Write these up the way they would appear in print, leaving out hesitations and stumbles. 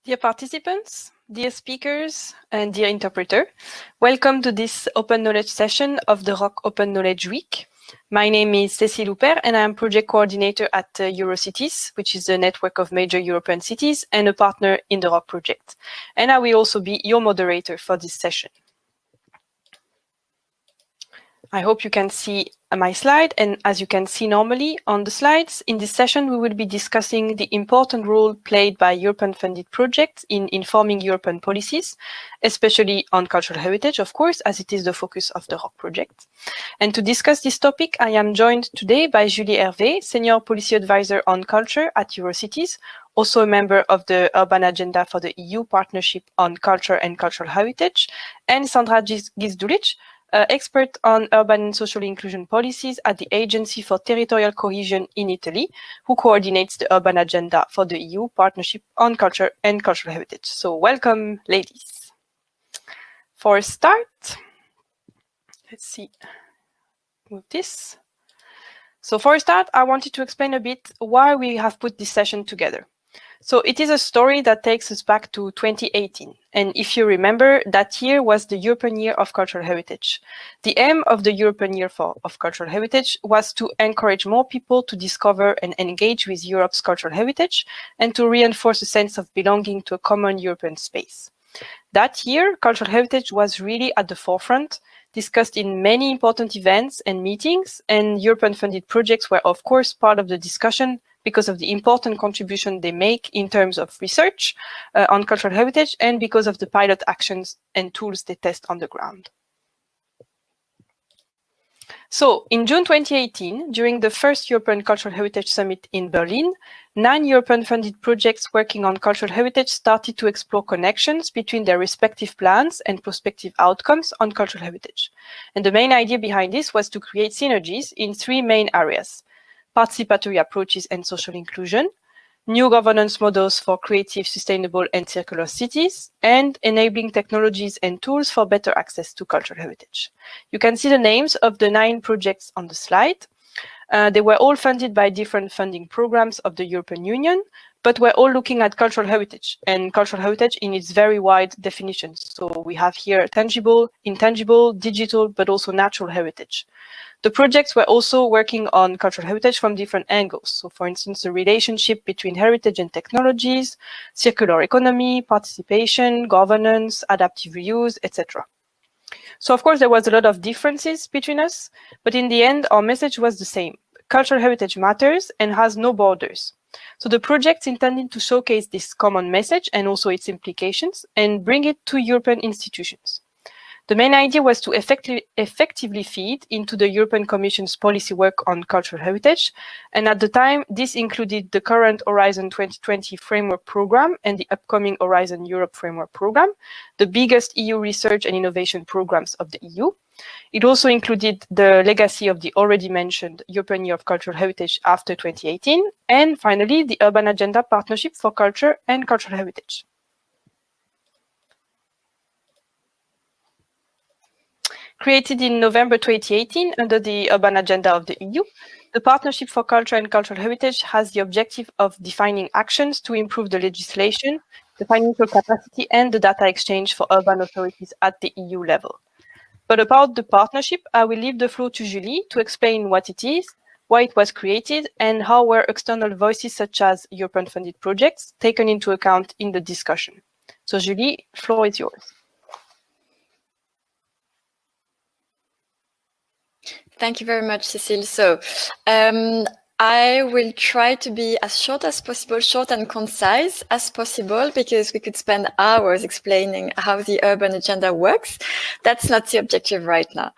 Dear participants, dear speakers, and dear interpreter, welcome to this Open Knowledge session of the ROCK Open Knowledge Week. My name is Cécile Houpert, and I am project coordinator at EUROCITIES, which is the network of major European cities and a partner in the ROCK project. And I will also be your moderator for this session. I hope you can see my slide, and as you can see normally on the slides, in this session we will be discussing the important role played by European-funded projects in informing European policies, especially on cultural heritage, of course, as it is the focus of the ROCK project. And to discuss this topic, I am joined today by Julie Hervé, Senior Policy Advisor on Culture at EUROCITIES, also a member of the Urban Agenda for the EU Partnership on Culture and Cultural Heritage, and Sandra Gizdulich, expert on urban and social inclusion policies at the Agency for Territorial Cohesion in Italy, who coordinates the urban agenda for the EU Partnership on Culture and Cultural Heritage. So welcome, ladies. For a start, let's see, move this. So for a start, I wanted to explain a bit why we have put this session together. So it is a story that takes us back to 2018. And if you remember, that year was the European Year of Cultural Heritage. The aim of the European Year of Cultural Heritage was to encourage more people to discover and engage with Europe's cultural heritage and to reinforce a sense of belonging to a common European space. That year, cultural heritage was really at the forefront, discussed in many important events and meetings, and European-funded projects were, of course, part of the discussion because of the important contribution they make in terms of research on cultural heritage and because of the pilot actions and tools they test on the ground. So, in June 2018, during the first European Cultural Heritage Summit in Berlin, 9 European-funded projects working on cultural heritage started to explore connections between their respective plans and prospective outcomes on cultural heritage. And the main idea behind this was to create synergies in 3 main areas: participatory approaches and social inclusion, new governance models for creative, sustainable and circular cities, and enabling technologies and tools for better access to cultural heritage. You can see the names of the 9 projects on the slide. They were all funded by different funding programs of the European Union, but we're all looking at cultural heritage, and cultural heritage in its very wide definitions. So we have here tangible, intangible, digital, but also natural heritage. The projects were also working on cultural heritage from different angles. So for instance, the relationship between heritage and technologies, circular economy, participation, governance, adaptive reuse, etc. So of course, there was a lot of differences between us, but in the end, our message was the same. Cultural heritage matters and has no borders. So the projects intended to showcase this common message and also its implications and bring it to European institutions. The main idea was to effectively feed into the European Commission's policy work on cultural heritage. And at the time, this included the current Horizon 2020 Framework Programme and the upcoming Horizon Europe Framework Programme, the biggest EU research and innovation programs of the EU. It also included the legacy of the already mentioned European Year of Cultural Heritage after 2018, and finally, the Urban Agenda Partnership for Culture and Cultural Heritage. Created in November 2018 under the Urban Agenda of the EU, the Partnership for Culture and Cultural Heritage has the objective of defining actions to improve the legislation, the financial capacity, and the data exchange for urban authorities at the EU level. But about the partnership, I will leave the floor to Julie to explain what it is, why it was created, and how were external voices such as European-funded projects taken into account in the discussion. So Julie, the floor is yours. Thank you very much, Cécile. So I will try to be as short as possible, short and concise as possible, because we could spend hours explaining how the urban agenda works. That's not the objective right now.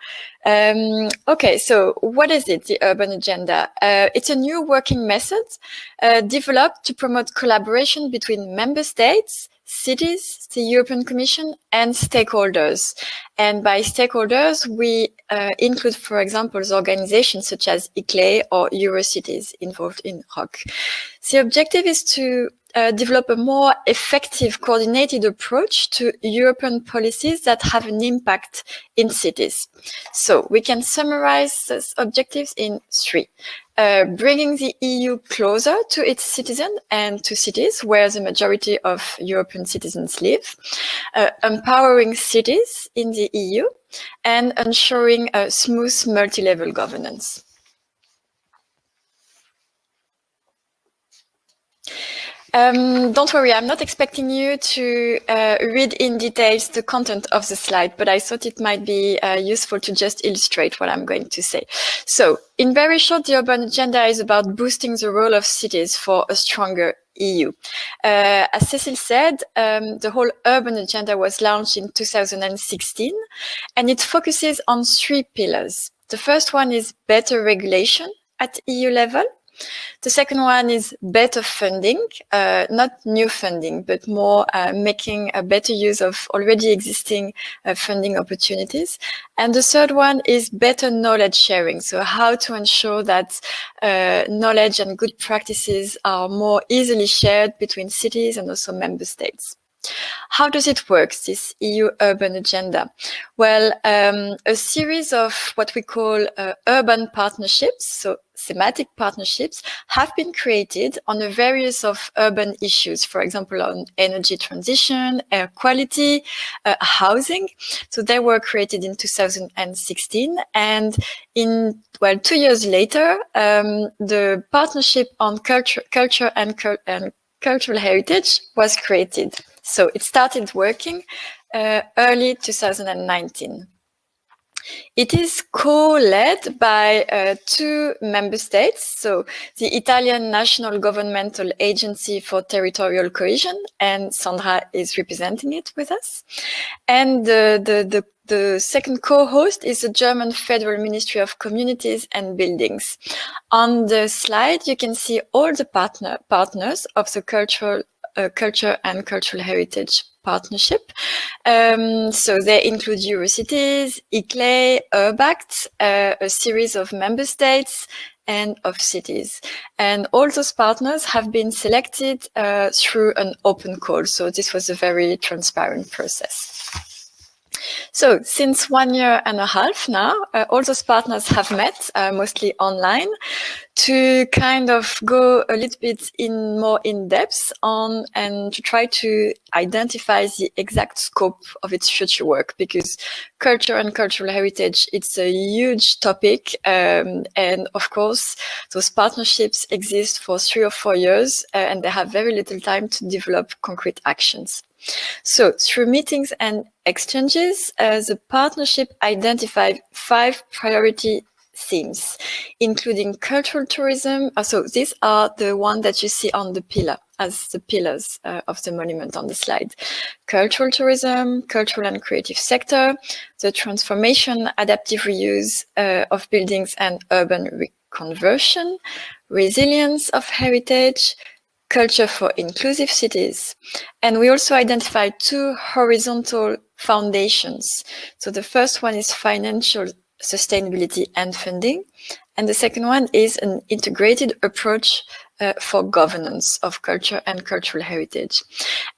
Okay, so what is it, the urban agenda? It's a new working method developed to promote collaboration between member states, cities, the European Commission, and stakeholders. And by stakeholders, we include, for example, organizations such as ICLE or EUROCITIES involved in ROCK. The objective is to develop a more effective, coordinated approach to European policies that have an impact in cities. So we can summarize these objectives in 3. Bringing the EU closer to its citizens and to cities where the majority of European citizens live, empowering cities in the EU, and ensuring a smooth multi-level governance. Don't worry, I'm not expecting you to read in details the content of the slide, but I thought it might be useful to just illustrate what I'm going to say. So, in very short, the urban agenda is about boosting the role of cities for a stronger EU. As Cécile said, the whole urban agenda was launched in 2016, and it focuses on 3 pillars. The first one is better regulation at EU level. The second one is better funding, not new funding, but more making a better use of already existing funding opportunities. And the third one is better knowledge sharing. So how to ensure that knowledge and good practices are more easily shared between cities and also member states. How does it work, this EU urban agenda? Well, a series of what we call urban partnerships, so thematic partnerships, have been created on a various of urban issues, for example, on energy transition, air quality, housing. So they were created in 2016, and in 2 years later, the partnership on culture and cultural heritage was created. So it started working early 2019. It is co-led by 2 member states, so the Italian National Governmental Agency for Territorial Cohesion, and Sandra is representing it with us. And the second co-host is the German Federal Ministry of Communities and Buildings. On the slide, you can see all the partners of the culture and cultural heritage partnership. So they include EUROCITIES, ICLE, URBACT, a series of member states and of cities. And all those partners have been selected through an open call. So this was a very transparent process. So since 1.5 years now, all those partners have met, mostly online, to kind of go a little bit more in depth on and to try to identify the exact scope of its future work, because culture and cultural heritage, it's a huge topic. And of course, those partnerships exist for 3 or 4 years, and they have very little time to develop concrete actions. So through meetings and exchanges, the partnership identified 5 priority themes, including cultural tourism. So these are the ones that you see on the pillar, as the pillars of the monument on the slide. Cultural tourism, cultural and creative sector, the transformation, adaptive reuse of buildings and urban reconversion, resilience of heritage, culture for inclusive cities. And we also identified 2 horizontal foundations. So the first one is financial sustainability and funding. And the second one is an integrated approach for governance of culture and cultural heritage.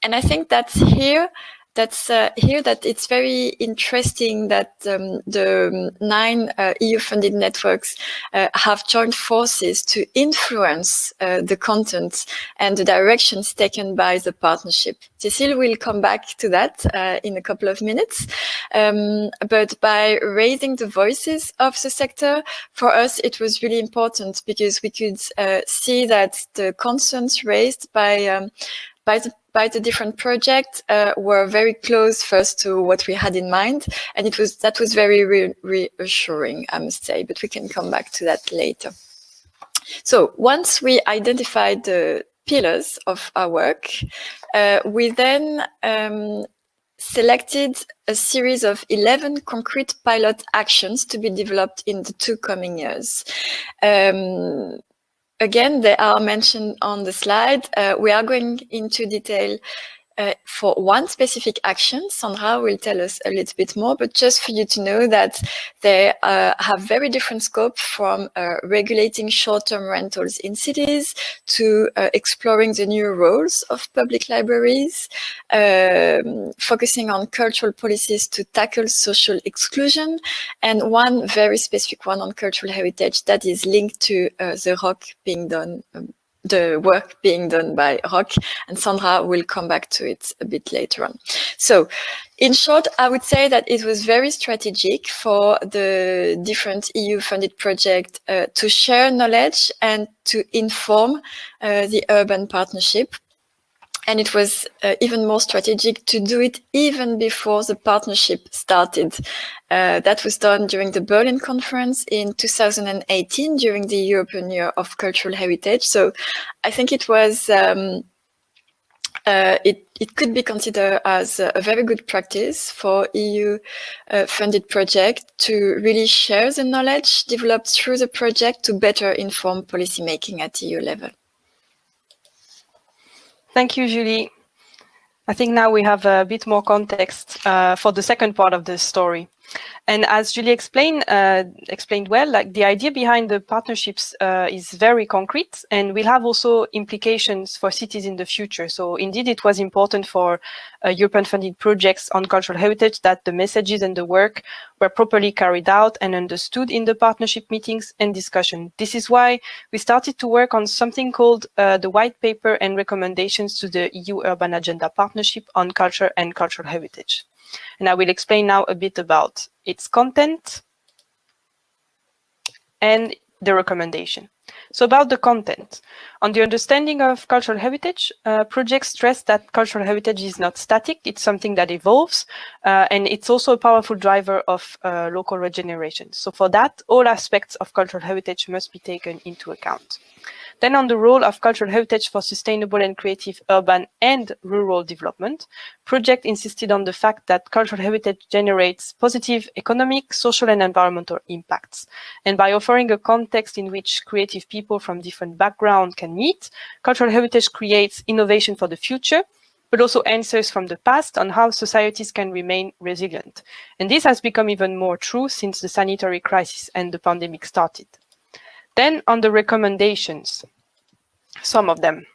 And I think that's here that it's very interesting that the 9 EU-funded networks have joined forces to influence the content and the directions taken by the partnership. Cécile will come back to that in a couple of minutes. But by raising the voices of the sector, for us it was really important, because we could see that the concerns raised by the different projects were very close first to what we had in mind, and that was very reassuring, I must say, but we can come back to that later. So once we identified the pillars of our work, we then selected a series of 11 concrete pilot actions to be developed in the 2 coming years. Again, they are mentioned on the slide. We are going into detail for one specific action. Sandra will tell us a little bit more, but just for you to know that they have very different scope, from regulating short-term rentals in cities to exploring the new roles of public libraries, focusing on cultural policies to tackle social exclusion, and one very specific one on cultural heritage that is linked to the ROCK being done, the work being done by ROCK, and Sandra will come back to it a bit later on. So, in short, I would say that it was very strategic for the different EU-funded projects to share knowledge and to inform the urban partnership. And it was even more strategic to do it even before the partnership started. That was done during the Berlin conference in 2018, during the European Year of Cultural Heritage. So I think it was, it could be considered as a very good practice for EU funded project to really share the knowledge developed through the project to better inform policymaking at EU level. Thank you, Julie. I think now we have a bit more context for the second part of the story. And as Julie explained well, like the idea behind the partnerships is very concrete and will have also implications for cities in the future. So indeed, it was important for European funded projects on cultural heritage that the messages and the work were properly carried out and understood in the partnership meetings and discussion. This is why we started to work on something called the white paper and recommendations to the EU Urban Agenda Partnership on Culture and Cultural Heritage. And I will explain now a bit about its content and the recommendation. So about the content, on the understanding of cultural heritage, projects stress that cultural heritage is not static, it's something that evolves, and it's also a powerful driver of local regeneration. So for that, all aspects of cultural heritage must be taken into account. Then on the role of cultural heritage for sustainable and creative urban and rural development, project insisted on the fact that cultural heritage generates positive economic, social and environmental impacts. And by offering a context in which creative people from different backgrounds can meet, cultural heritage creates innovation for the future, but also answers from the past on how societies can remain resilient. And this has become even more true since the sanitary crisis and the pandemic started. Then on the recommendations, some of them,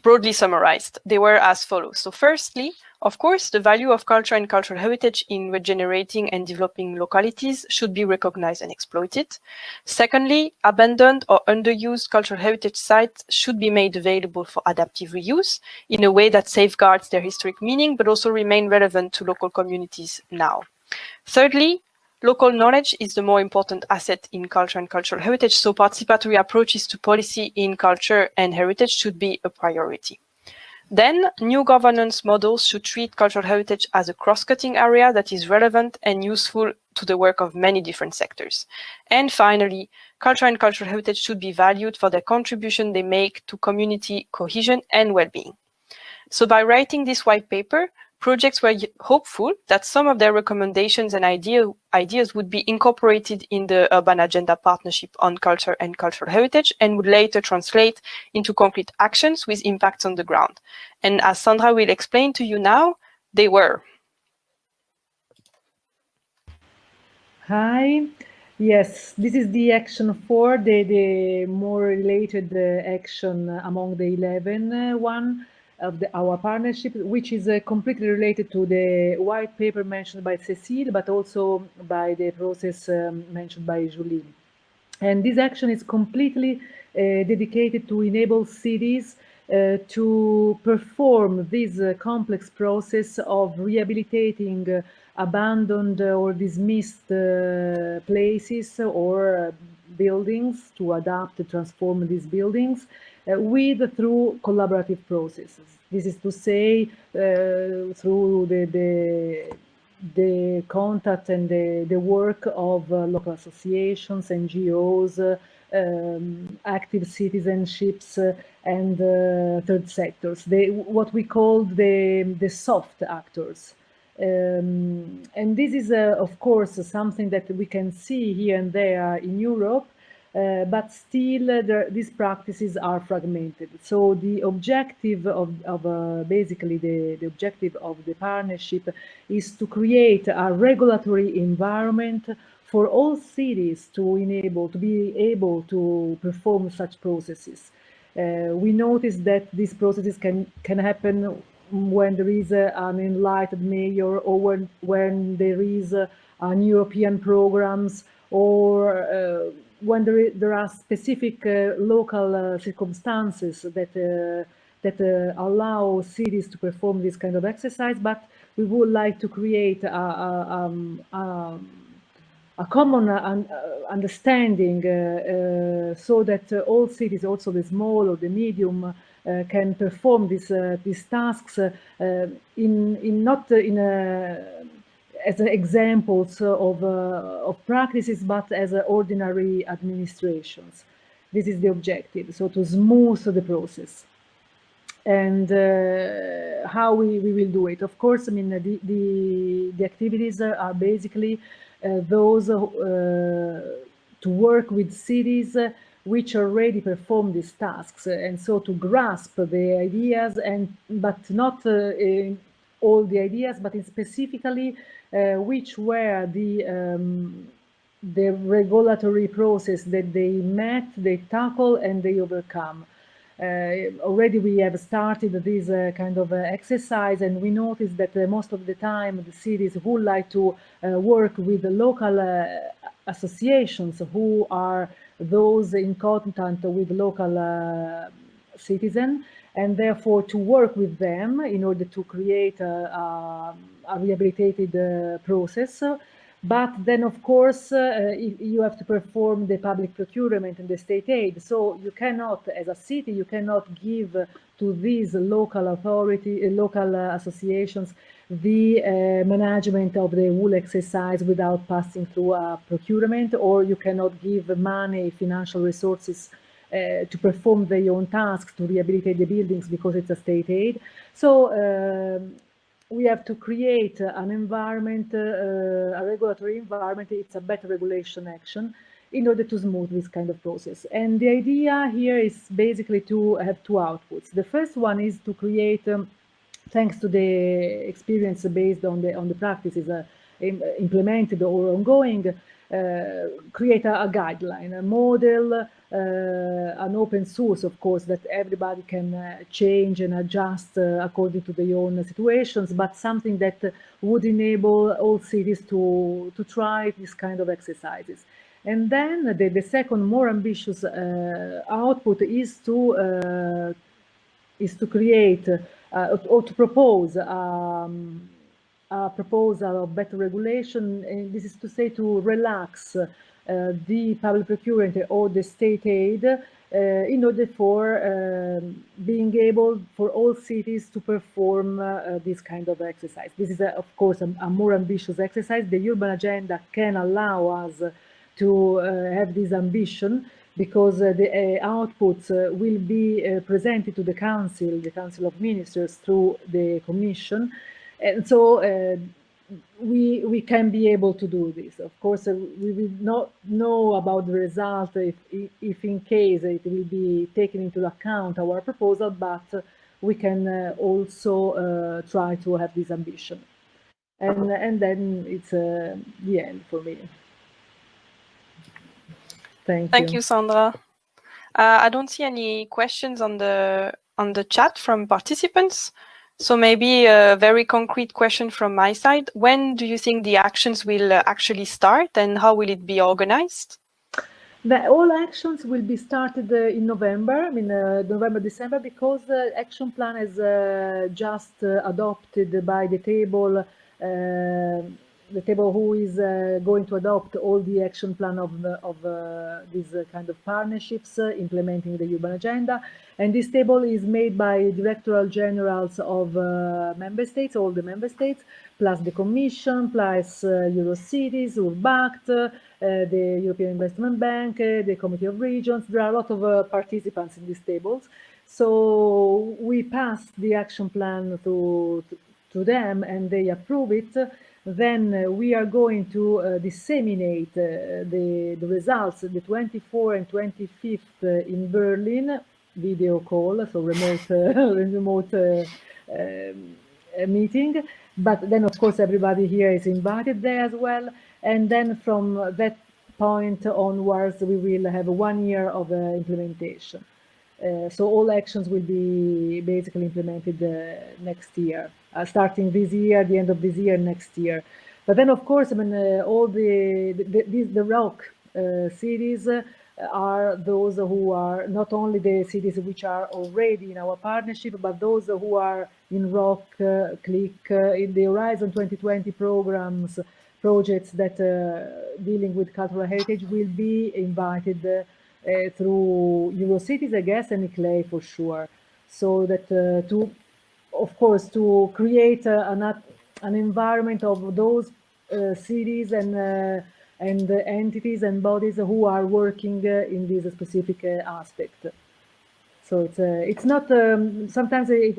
broadly summarized, they were as follows. So firstly, of course, the value of culture and cultural heritage in regenerating and developing localities should be recognized and exploited. Secondly, abandoned or underused cultural heritage sites should be made available for adaptive reuse in a way that safeguards their historic meaning, but also remain relevant to local communities now. Thirdly, local knowledge is the more important asset in culture and cultural heritage, so participatory approaches to policy in culture and heritage should be a priority. Then, new governance models should treat cultural heritage as a cross-cutting area that is relevant and useful to the work of many different sectors. And finally, culture and cultural heritage should be valued for the contribution they make to community cohesion and well-being. So by writing this white paper, projects were hopeful that some of their recommendations and ideas would be incorporated in the Urban Agenda Partnership on Culture and Cultural Heritage and would later translate into concrete actions with impacts on the ground. And as Sandra will explain to you now, they were. Hi. Yes, this is the action 4, the more related action among the 11 one of our partnership, which is completely related to the white paper mentioned by Cécile, but also by the process mentioned by Julie. And this action is completely dedicated to enable cities to perform this complex process of rehabilitating abandoned or dismissed places or buildings, to adapt, to transform these buildings through collaborative processes. This is to say, through the contact and the work of local associations, NGOs, active citizenships, and third sectors, what we call the soft actors. And this is, of course, something that we can see here and there in Europe, but still these practices are fragmented. So the objective of basically the objective of the partnership is to create a regulatory environment for all cities to be able to perform such processes. We notice that these processes can happen when there is an enlightened mayor, or when there is an European programs, or when there are specific local circumstances that allow cities to perform this kind of exercise. But we would like to create a common understanding so that all cities, also the small or the medium, can perform these tasks as examples of practices, but as ordinary administrations. This is the objective, so to smooth the process. And how we will do it. Of course, I mean, the activities are basically those to work with cities which already perform these tasks, and so to grasp the ideas, but not all the ideas, but specifically which were the regulatory process that they met, they tackle, and they overcome. Already we have started this kind of exercise, and we noticed that most of the time the cities would like to work with the local associations who are those in contact with local citizens, and therefore to work with them in order to create a rehabilitated process. But then, of course, you have to perform the public procurement and the state aid. So you cannot, as a city, you cannot give to these local authority, local associations, the management of the whole exercise without passing through a procurement, or you cannot give money, financial resources to perform their own tasks, to rehabilitate the buildings, because it's a state aid. So we have to create an environment, a regulatory environment. It's a better regulation action in order to smooth this kind of process. And the idea here is basically to have two outputs. The first one is to create, thanks to the experience based on the practices implemented or ongoing, create a guideline, a model, an open source, of course, that everybody can change and adjust according to their own situations, but something that would enable all cities to try this kind of exercises. And then the second, more ambitious output is to create or to propose a proposal of better regulation, and this is to say to relax the public procurement or the state aid in order for being able for all cities to perform this kind of exercise. This is, of course, a more ambitious exercise. The urban agenda can allow us to have this ambition, because the outputs will be presented to the Council of Ministers, through the Commission. And so we can be able to do this. Of course, we will not know about the result if in case it will be taken into account our proposal, but we can also try to have this ambition. And then it's the end for me. Thank you, Sandra. I don't see any questions on the chat from participants. So maybe a very concrete question from my side. When do you think the actions will actually start, and how will it be organized? All actions will be started in November, I mean November, December, because the action plan is just adopted by the table who is going to adopt all the action plan of these kind of partnerships implementing the urban agenda. And this table is made by directoral generals of member states, all the member states, plus the Commission, plus EUROCITIES, URBACT, the European Investment Bank, the Committee of Regions. There are a lot of participants in these tables. So we passed the action plan to them, and they approve it. Then we are going to disseminate the results, the 24th and 25th in Berlin, video call, so remote meeting. But then, of course, everybody here is invited there as well. And then from that point onwards, we will have 1 year of implementation. So all actions will be basically implemented next year, starting this year, the end of this year, next year. But then, of course, I mean, all the ROCK cities are those who are not only the cities which are already in our partnership, but those who are in ROCK, CLIC, in the Horizon 2020 projects that dealing with cultural heritage will be invited through EUROCITIES, I guess, and ICLEI for sure. So that of course, to create an environment of those cities and entities and bodies who are working in this specific aspect. So it's not sometimes it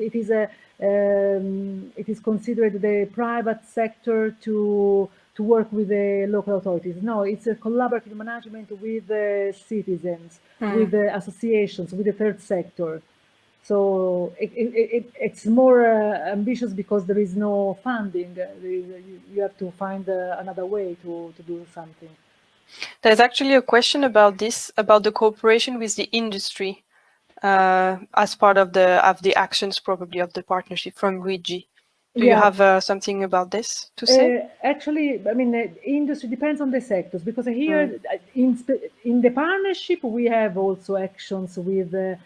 is considered the private sector to work with the local authorities. No, it's a collaborative management with the citizens, with the associations, with the third sector. So it's more ambitious because there is no funding. You have to find another way to do something. There's actually a question about this, about the cooperation with the industry as part of the actions, probably of the partnership from Luigi. Do you have something about this to say? Actually, I mean, industry depends on the sectors, because here in the partnership we have also actions with the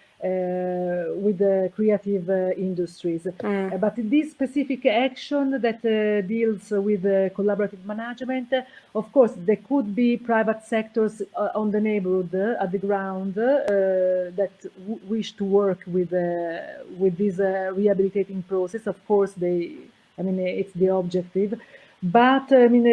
creative industries. But this specific action that deals with collaborative management, of course, there could be private sectors on the neighborhood, at the ground, that wish to work with this rehabilitating process. Of course, it's the objective. But I mean,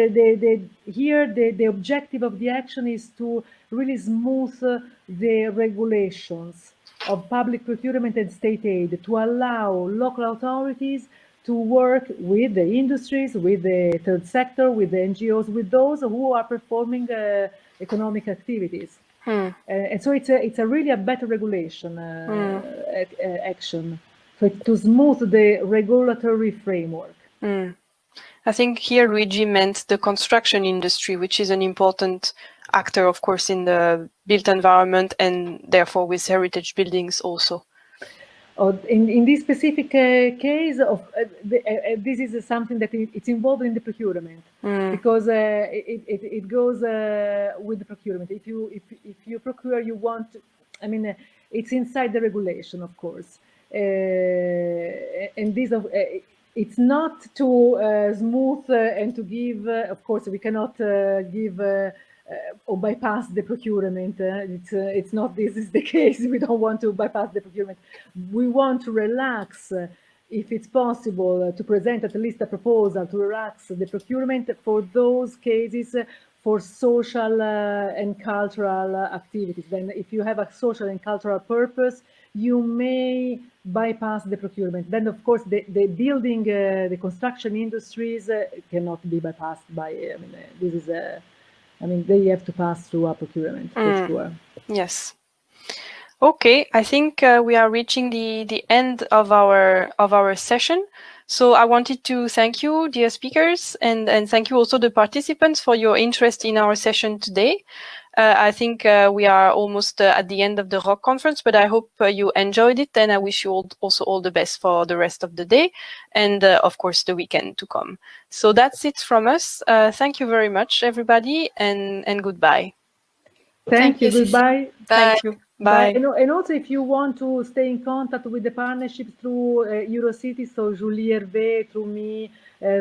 here the objective of the action is to really smooth the regulations of public procurement and state aid, to allow local authorities to work with the industries, with the third sector, with the NGOs, with those who are performing economic activities. And so it's a really a better regulation action, so to smooth the regulatory framework. I think here Luigi meant the construction industry, which is an important actor, of course, in the built environment and therefore with heritage buildings also. In this specific case, this is something that it's involved in the procurement, because it goes with the procurement. If you procure, you want, I mean, it's inside the regulation, of course, and this it's not to smooth and to give. Of course, we cannot give. Or bypass the procurement. It's not this is the case. We don't want to bypass the procurement. We want to relax, if it's possible, to present at least a proposal to relax the procurement for those cases for social and cultural activities. Then if you have a social and cultural purpose, you may bypass the procurement. Then, of course, the building, the construction industries cannot be bypassed by, this is they have to pass through a procurement for sure. Yes. Okay, I think we are reaching the end of our session. So I wanted to thank you, dear speakers, and thank you also the participants for your interest in our session today. I think we are almost at the end of the ROCK conference, but I hope you enjoyed it, and I wish you also all the best for the rest of the day and, of course, the weekend to come. So that's it from us. Thank you very much, everybody, and goodbye. Thank you. Goodbye. Thank you. Bye. And also, if you want to stay in contact with the partnership through EUROCITIES, so Julie, Hervé, through me,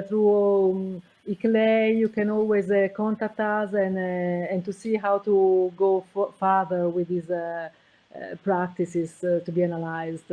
through ICLEI, you can always contact us and to see how to go further with these practices to be analyzed.